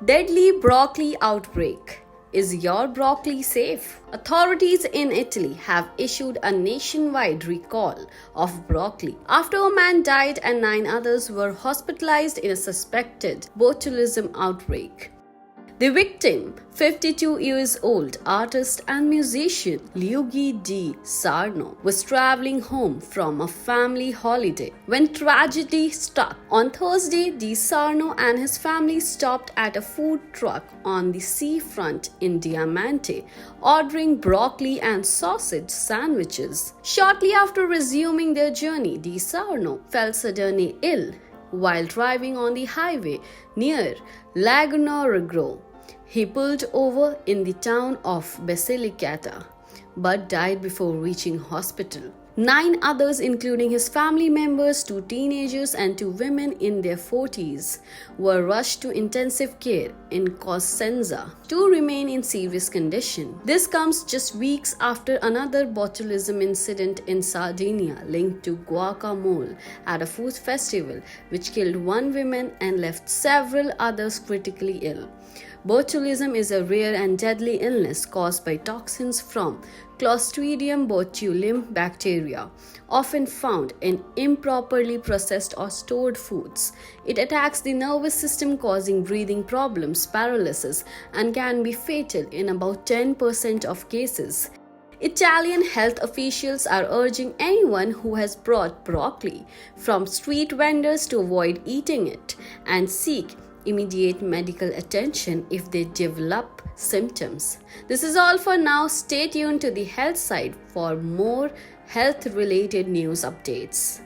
Deadly broccoli outbreak. Is your broccoli safe? Authorities in Italy have issued a nationwide recall of broccoli after a man died and 9 others were hospitalized in a suspected botulism outbreak. The victim, 52 years old artist and musician Luigi Di Sarno, was traveling home from a family holiday when tragedy struck. On Thursday, Di Sarno and his family stopped at a food truck on the seafront in Diamante, ordering broccoli and sausage sandwiches. Shortly after resuming their journey, Di Sarno fell suddenly ill while driving on the highway near Laguna. He pulled over in the town of Basilicata but died before reaching hospital. 9 others, including his family members, 2 teenagers and 2 women in their 40s, were rushed to intensive care in Cosenza. 2 remain in serious condition. This comes just weeks after another botulism incident in Sardinia linked to guacamole at a food festival, which killed 1 woman and left several others critically ill. Botulism is a rare and deadly illness caused by toxins from Clostridium botulinum bacteria, often found in improperly processed or stored foods. It attacks the nervous system, causing breathing problems, paralysis, and can be fatal in about 10% of cases. Italian health officials are urging anyone who has bought broccoli from street vendors to avoid eating it and seek immediate medical attention if they develop symptoms. This is all for now. Stay tuned to the Health Site for more health-related news updates.